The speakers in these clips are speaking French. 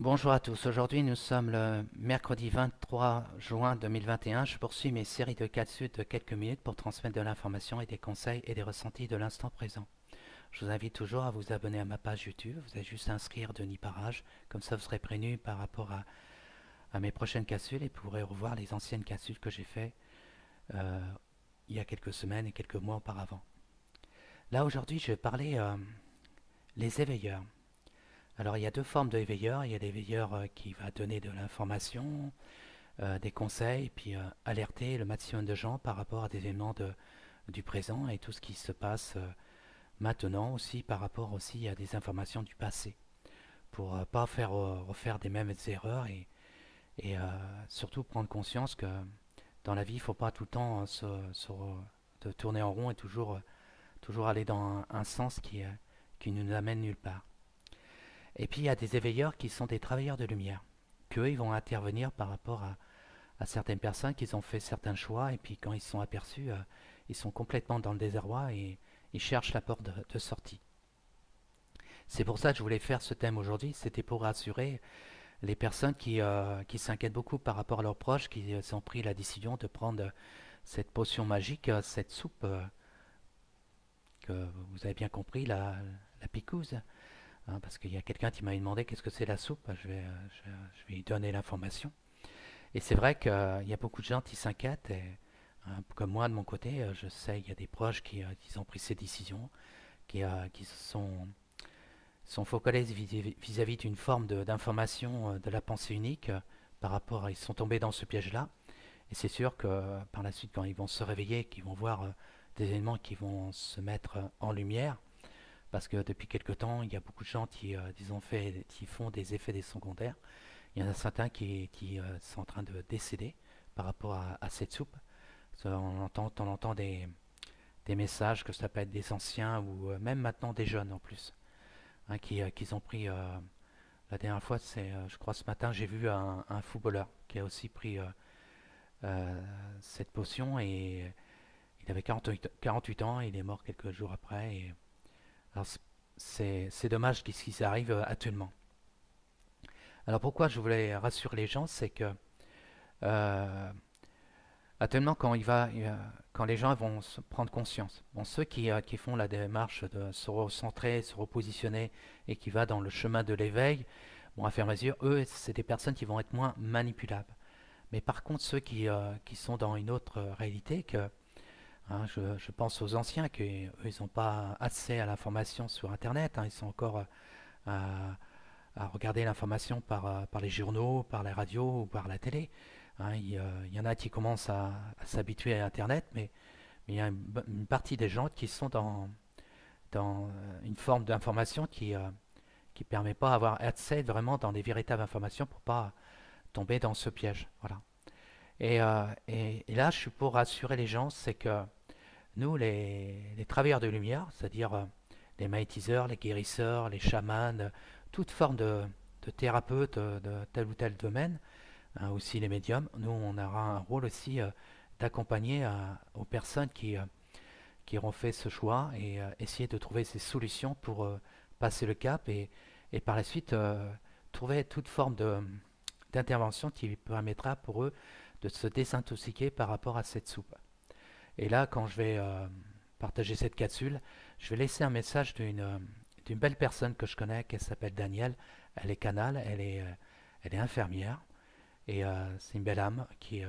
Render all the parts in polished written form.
Bonjour à tous, aujourd'hui nous sommes le mercredi 23 juin 2021. Je poursuis mes séries de capsules de quelques minutes pour transmettre de l'information et des conseils et des ressentis de l'instant présent. Je vous invite toujours à vous abonner à ma page YouTube, vous avez juste à inscrire Denis Parage, comme ça vous serez prévenu par rapport à mes prochaines capsules et pourrez revoir les anciennes capsules que j'ai faites euh, il y a quelques semaines et quelques mois auparavant. Là aujourd'hui je vais parler les éveilleurs. Alors il y a deux formes d'éveilleurs, il y a l'éveilleur qui va donner de l'information, des conseils, puis alerter le maximum de gens par rapport à des événements du présent et tout ce qui se passe maintenant aussi par rapport aussi à des informations du passé, pour pas faire refaire des mêmes erreurs et surtout prendre conscience que dans la vie, il ne faut pas tout le temps de tourner en rond et toujours aller dans un sens qui ne nous amène nulle part. Et puis il y a des éveilleurs qui sont des travailleurs de lumière, qu'eux ils vont intervenir par rapport à certaines personnes qui ont fait certains choix et puis quand ils se sont aperçus, ils sont complètement dans le désarroi et ils cherchent la porte de sortie. C'est pour ça que je voulais faire ce thème aujourd'hui, c'était pour rassurer les personnes qui s'inquiètent beaucoup par rapport à leurs proches, qui ont pris la décision de prendre cette potion magique, cette soupe que vous avez bien compris, la picouse. Hein, parce qu'il y a quelqu'un qui m'a demandé qu'est-ce que c'est la soupe, je vais lui donner l'information. Et c'est vrai qu'il y a beaucoup de gens qui s'inquiètent, et, comme moi de mon côté, je sais qu'il y a des proches qui ont pris ces décisions, qui sont focalisés vis-à-vis d'une forme d'information de la pensée unique par rapport à, ils sont tombés dans ce piège-là. Et c'est sûr que par la suite, quand ils vont se réveiller, qu'ils vont voir des éléments qui vont se mettre en lumière, parce que depuis quelque temps, il y a beaucoup de gens qui font des effets des secondaires. Il y en a certains qui sont en train de décéder par rapport à cette soupe. On entend des messages que ça peut être des anciens ou même maintenant des jeunes en plus, hein, qui ont pris. La dernière fois, je crois ce matin, j'ai vu un footballeur qui a aussi pris cette potion et il avait 48 ans et il est mort quelques jours après. Alors c'est dommage ce qui arrive actuellement. Alors pourquoi je voulais rassurer les gens, c'est que euh, actuellement quand les gens vont se prendre conscience, bon, ceux qui font la démarche de se recentrer, se repositionner et qui va dans le chemin de l'éveil, bon, à faire mesure, eux, c'est des personnes qui vont être moins manipulables. Mais par contre, ceux qui sont dans une autre réalité, hein, je pense aux anciens qui eux, ils n'ont pas accès à l'information sur Internet, hein, ils sont encore à regarder l'information par les journaux, par les radios ou par la télé. Hein, il y en a qui commencent à s'habituer à Internet, mais il y a une partie des gens qui sont dans une forme d'information qui ne permet pas d'avoir accès vraiment dans des véritables informations pour pas tomber dans ce piège. Voilà. Et là, je suis pour rassurer les gens, c'est que nous, les travailleurs de lumière, c'est-à-dire les magnétiseurs, les guérisseurs, les chamans, toute forme de thérapeute de tel ou tel domaine, hein, aussi les médiums, nous, on aura un rôle aussi d'accompagner aux personnes qui auront fait ce choix et essayer de trouver ces solutions pour passer le cap et par la suite trouver toute forme d'intervention qui permettra pour eux de se désintoxiquer par rapport à cette soupe. Et là, quand je vais partager cette capsule, je vais laisser un message d'une belle personne que je connais qui s'appelle Danielle. Elle est canale, elle est infirmière et c'est une belle âme qui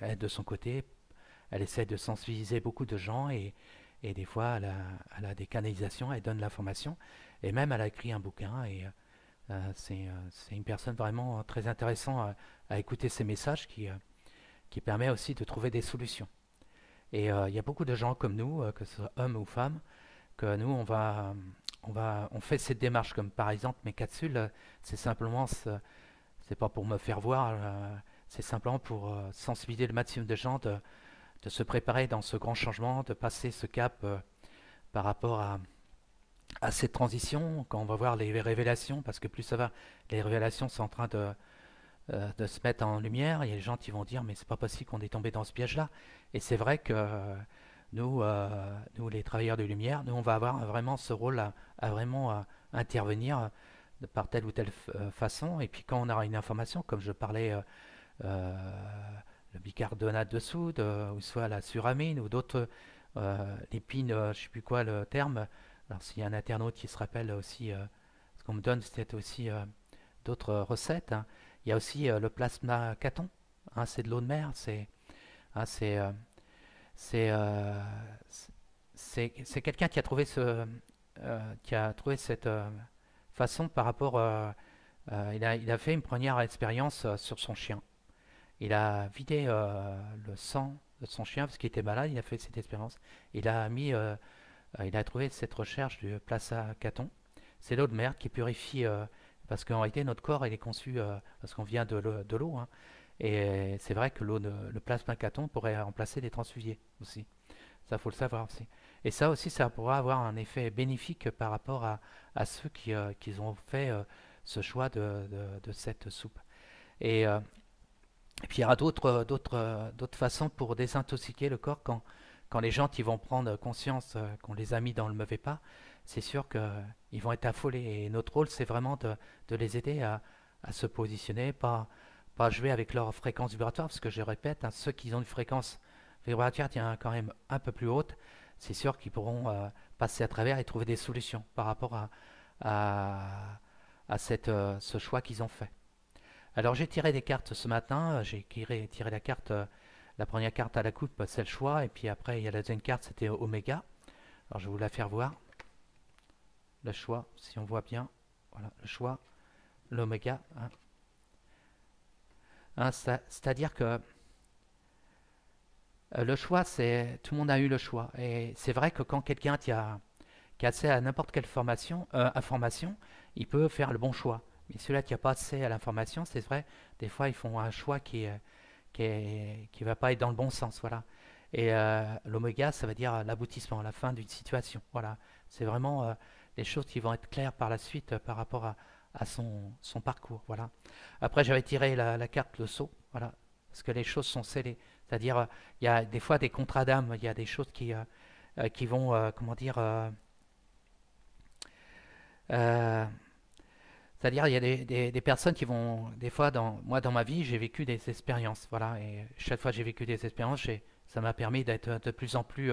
aide de son côté. Elle essaie de sensibiliser beaucoup de gens et des fois elle a des canalisations, elle donne l'information et même elle a écrit un bouquin et c'est une personne vraiment très intéressante à écouter ses messages qui permet aussi de trouver des solutions. Et il y a beaucoup de gens comme nous, que ce soit hommes ou femmes, que nous, on fait cette démarche. Comme par exemple mes capsules, c'est simplement, c'est pas pour me faire voir, c'est simplement pour sensibiliser le maximum de gens de se préparer dans ce grand changement, de passer ce cap par rapport à cette transition, quand on va voir les révélations, parce que plus ça va, les révélations sont en train de se mettre en lumière. Il y a des gens qui vont dire mais c'est pas possible qu'on est tombé dans ce piège-là. Et c'est vrai que nous les travailleurs de lumière, nous on va avoir vraiment ce rôle à vraiment intervenir par telle ou telle façon. Et puis quand on aura une information, comme je parlais, le bicarbonate de soude, ou soit la suramine, ou d'autres l'épine, je ne sais plus quoi le terme. Alors s'il y a un internaute qui se rappelle aussi, ce qu'on me donne, c'est aussi d'autres recettes, hein. Il y a aussi le plasma caton, hein, c'est de l'eau de mer, hein, c'est euh, c'est quelqu'un qui a trouvé cette façon par rapport. Il a fait une première expérience sur son chien. Il a vidé le sang de son chien parce qu'il était malade. Il a fait cette expérience. Il a trouvé cette recherche du plasma caton. C'est l'eau de mer qui purifie, parce qu'en réalité notre corps il est conçu, parce qu'on vient de l'eau, hein. Et c'est vrai que le plasma caton pourrait remplacer les transfusiers aussi. Ça, faut le savoir aussi. Et ça aussi, ça pourra avoir un effet bénéfique par rapport à ceux qui ont fait ce choix de cette soupe. Et, euh, et puis il y aura d'autres façons pour désintoxiquer le corps quand les gens qui vont prendre conscience qu'on les a mis dans le mauvais pas. C'est sûr qu'ils vont être affolés. Et notre rôle, c'est vraiment de les aider à se positionner, pas jouer avec leur fréquence vibratoire, parce que je répète, hein, ceux qui ont une fréquence vibratoire qui est quand même un peu plus haute, c'est sûr qu'ils pourront passer à travers et trouver des solutions par rapport à, ce choix qu'ils ont fait. Alors j'ai tiré des cartes ce matin, j'ai tiré la carte, la première carte à la coupe, c'est le choix, et puis après il y a la deuxième carte, c'était Oméga. Alors je vais vous la faire voir, le choix, si on voit bien, voilà, le choix, l'Oméga, hein. Hein, c'est-à-dire que le choix, c'est tout le monde a eu le choix. Et c'est vrai que quand quelqu'un qui a accès à n'importe quelle information, il peut faire le bon choix. Mais celui-là qui n'a pas accès à l'information, c'est vrai, des fois ils font un choix qui va pas être dans le bon sens. Voilà. Et l'oméga, ça veut dire l'aboutissement, la fin d'une situation. Voilà. C'est vraiment les choses qui vont être claires par la suite par rapport à son parcours. Voilà. Après, j'avais tiré la carte le sceau. Voilà. Parce que les choses sont scellées. C'est-à-dire, il y a des fois des contrats d'âme, il y a des choses qui vont, comment dire, euh, c'est-à-dire, il y a des personnes qui vont, des fois, moi dans ma vie, j'ai vécu des expériences, voilà, et chaque fois que j'ai vécu des expériences, ça m'a permis d'être de plus en plus,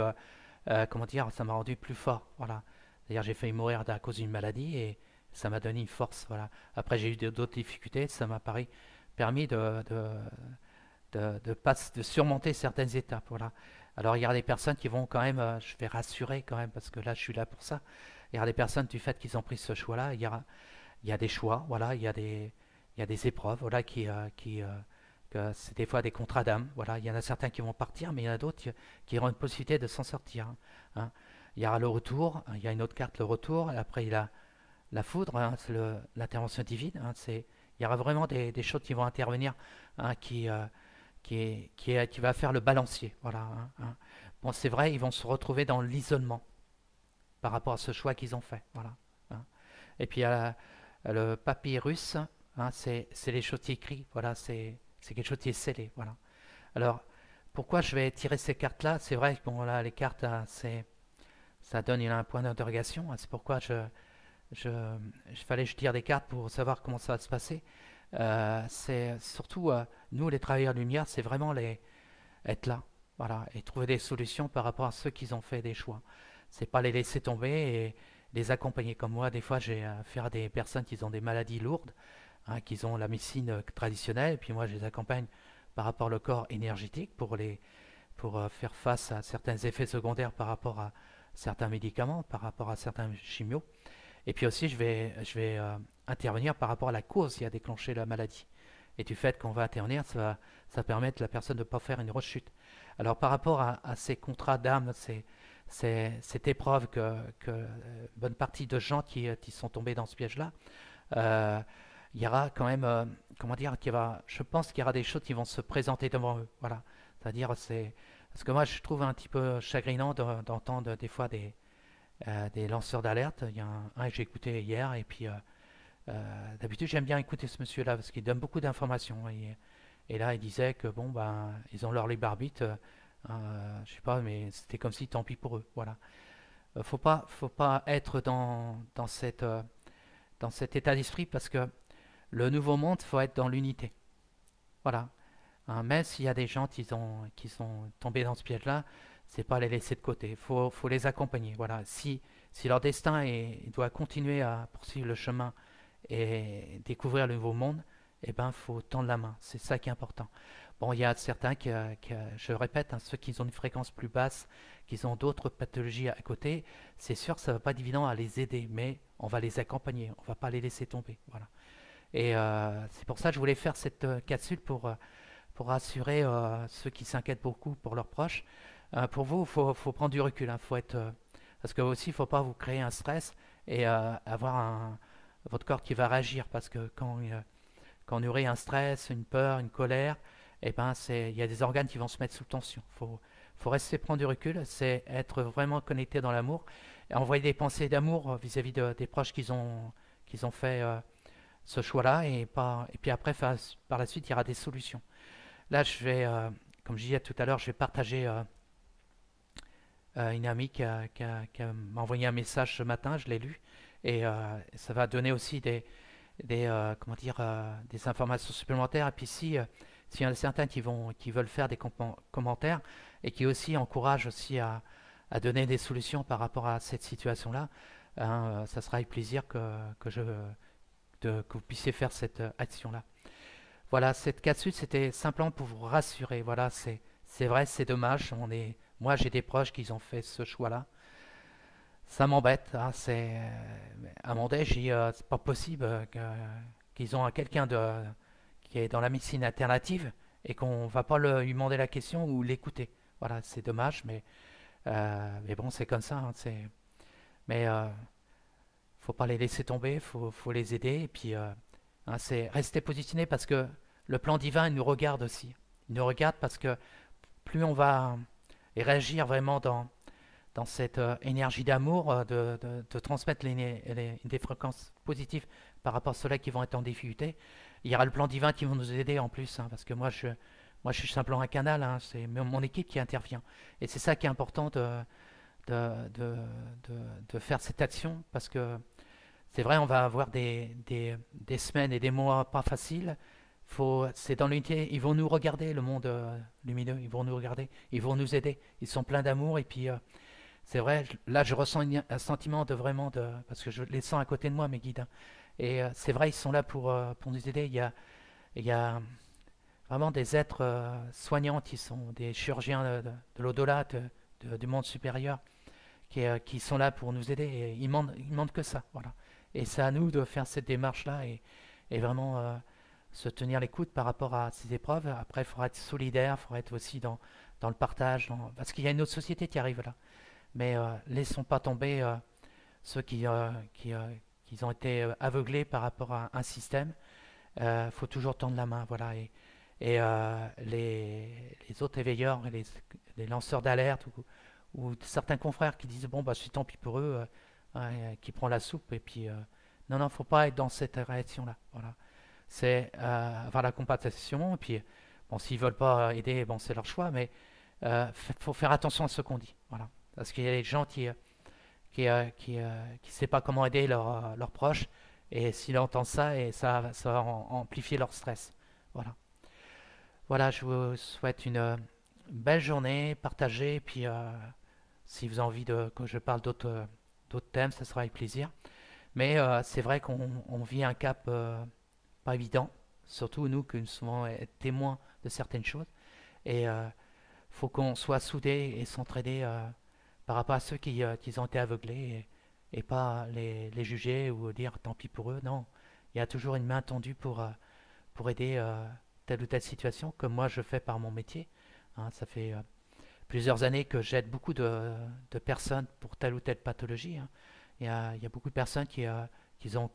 comment dire, ça m'a rendu plus fort, voilà. C'est-à-dire, j'ai failli mourir à cause d'une maladie et ça m'a donné une force, voilà. Après, j'ai eu d'autres difficultés, ça m'a permis de surmonter certaines étapes, voilà. Alors, il y a des personnes qui vont quand même, je vais rassurer quand même, parce que là, je suis là pour ça. Il y a des personnes, du fait qu'ils ont pris ce choix-là, il y a des choix, voilà, il y a des épreuves, voilà, que c'est des fois des contrats d'âme, voilà. Il y en a certains qui vont partir, mais il y en a d'autres qui auront une possibilité de s'en sortir, hein. Il y aura le retour, il y a une autre carte, le retour, et après il y a la foudre, hein, c'est l'intervention divine, hein, il y aura vraiment des choses qui vont intervenir, hein, qui va faire le balancier, voilà, hein. Bon, c'est vrai, ils vont se retrouver dans l'isolement par rapport à ce choix qu'ils ont fait, voilà, hein. Et puis il y a le papyrus, hein, c'est les choses écrites, voilà, c'est quelque chose qui est scellé, voilà. Alors, pourquoi je vais tirer ces cartes-là? C'est vrai que bon, là, les cartes, hein, ça donne un point d'interrogation, hein. C'est pourquoi je, fallait que je tire des cartes pour savoir comment ça va se passer. C'est surtout, nous, les travailleurs de lumière, c'est vraiment être là, voilà, et trouver des solutions par rapport à ceux qui ont fait des choix. C'est pas les laisser tomber et les accompagner. Comme moi, des fois, j'ai affaire à des personnes qui ont des maladies lourdes, hein, qui ont la médecine traditionnelle, et puis moi, je les accompagne par rapport au corps énergétique pour faire face à certains effets secondaires par rapport à certains médicaments, par rapport à certains chimios. Et puis aussi, je vais intervenir par rapport à la cause qui a déclenché la maladie. Et du fait qu'on va intervenir, ça va permettre à la personne de ne pas faire une rechute. Alors par rapport à ces contrats d'âme, cette épreuve que bonne partie de gens qui sont tombés dans ce piège-là, euh, il y aura quand même, comment dire, je pense qu'il y aura des choses qui vont se présenter devant eux. Voilà. C'est-à-dire, parce que moi, je trouve un petit peu chagrinant d'entendre des fois des lanceurs d'alerte. Il y a un que j'ai écouté hier, et puis d'habitude, j'aime bien écouter ce monsieur-là parce qu'il donne beaucoup d'informations. Et là, il disait que bon, ben, ils ont leur libre arbitre. Je sais pas, mais c'était comme si tant pis pour eux. Voilà. Faut pas être dans cet état d'esprit parce que le nouveau monde, il faut être dans l'unité. Voilà. Hein, même s'il y a des gens qui sont tombés dans ce piège-là, c'est pas les laisser de côté. Faut les accompagner. Voilà. Si leur destin doit continuer à poursuivre le chemin et découvrir le nouveau monde, eh ben, faut tendre la main. C'est ça qui est important. Bon, il y a certains je répète, hein, ceux qui ont une fréquence plus basse, qui ont d'autres pathologies à côté, c'est sûr que ça va pas être évident à les aider, mais on va les accompagner, on va pas les laisser tomber. Voilà. Et c'est pour ça que je voulais faire cette capsule pour rassurer ceux qui s'inquiètent beaucoup pour leurs proches. Pour vous, faut prendre du recul, hein, faut être, parce que aussi, il ne faut pas vous créer un stress et avoir votre corps qui va réagir, parce que quand on nourrit un stress, une peur, une colère, eh ben, il y a des organes qui vont se mettre sous tension. Faut rester prendre du recul, c'est être vraiment connecté dans l'amour, et envoyer des pensées d'amour vis-à-vis des proches qu'ils ont fait ce choix-là, et puis après, par la suite, il y aura des solutions. Là, comme je disais tout à l'heure, je vais partager une amie qui m'a envoyé un message ce matin, je l'ai lu, et ça va donner aussi comment dire, des informations supplémentaires. Et puis s'il y en a certains qui veulent faire des commentaires et qui aussi encouragent aussi à donner des solutions par rapport à cette situation-là, hein, ça sera avec plaisir que vous puissiez faire cette action-là. Voilà, cette capsule, c'était simplement pour vous rassurer. Voilà, c'est vrai, c'est dommage. Moi, j'ai des proches qui ont fait ce choix-là. Ça m'embête. Hein, à un moment donné, j'ai dit, c'est pas possible qu'ils ont quelqu'un qui est dans la médecine alternative et qu'on va pas lui demander la question ou l'écouter. Voilà, c'est dommage, mais bon, c'est comme ça. Hein, mais faut pas les laisser tomber, faut les aider et puis hein, c'est rester positionné parce que le plan divin il nous regarde aussi. Il nous regarde parce que plus on va réagir vraiment dans cette énergie d'amour, de transmettre des fréquences positives par rapport à ceux-là qui vont être en difficulté, il y aura le plan divin qui va nous aider en plus, hein, parce que moi je suis simplement un canal, hein, c'est mon équipe qui intervient. Et c'est ça qui est important de, de, de faire cette action, parce que c'est vrai, on va avoir des semaines et des mois pas faciles. C'est dans l'unité, ils vont nous regarder, le monde lumineux, ils vont nous regarder, ils vont nous aider. Ils sont pleins d'amour et puis c'est vrai, là je ressens un sentiment parce que je les sens à côté de moi, mes guides. Hein. Et c'est vrai, ils sont là pour nous aider. Il y a vraiment des êtres soignants qui sont des chirurgiens de l'au-delà, du monde supérieur, qui sont là pour nous aider. Et ils demandent que ça, voilà. Et c'est à nous de faire cette démarche-là et vraiment se tenir les coudes par rapport à ces épreuves. Après, il faudra être solidaire, il faudra être aussi dans le partage, parce qu'il y a une autre société qui arrive là. Mais laissons pas tomber ceux qui ont été aveuglés par rapport à un système. Il faut toujours tendre la main, voilà. Et les autres éveilleurs, les lanceurs d'alerte ou certains confrères qui disent bon bah c'est tant pis pour eux, qui prend la soupe et puis non, faut pas être dans cette réaction-là, voilà. C'est avoir la compassion et puis bon s'ils veulent pas aider, bon c'est leur choix, mais faut faire attention à ce qu'on dit, voilà. Parce qu'il y a des gens qui savent pas comment aider leurs proches et s'ils entendent ça et ça va amplifier leur stress, voilà. Voilà, je vous souhaite une belle journée, partagez, et puis si vous avez envie que je parle d'autres thèmes, ça sera avec plaisir. Mais c'est vrai qu'on vit un cap pas évident, surtout nous qui sommes témoins de certaines choses. Et faut qu'on soit soudés et s'entraider par rapport à ceux qui ont été aveuglés et pas les juger ou dire tant pis pour eux. Non, il y a toujours une main tendue pour aider telle ou telle situation, comme moi je fais par mon métier. Hein, ça fait plusieurs années que j'aide beaucoup de personnes pour telle ou telle pathologie. Hein. Il y a beaucoup de personnes qui ont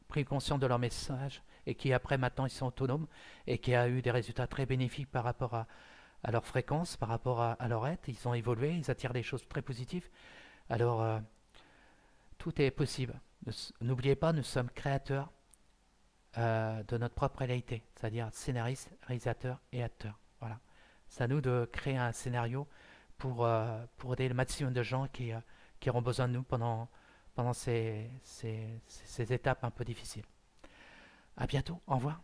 pris conscience de leur message et qui après maintenant ils sont autonomes et qui a eu des résultats très bénéfiques par rapport à leur fréquence, par rapport à leur être. Ils ont évolué, ils attirent des choses très positives. Alors tout est possible. N'oubliez pas, nous sommes créateurs de notre propre réalité, c'est-à-dire scénariste, réalisateur et acteur. Voilà. C'est à nous de créer un scénario pour aider le maximum de gens qui auront besoin de nous pendant ces étapes un peu difficiles. À bientôt, au revoir.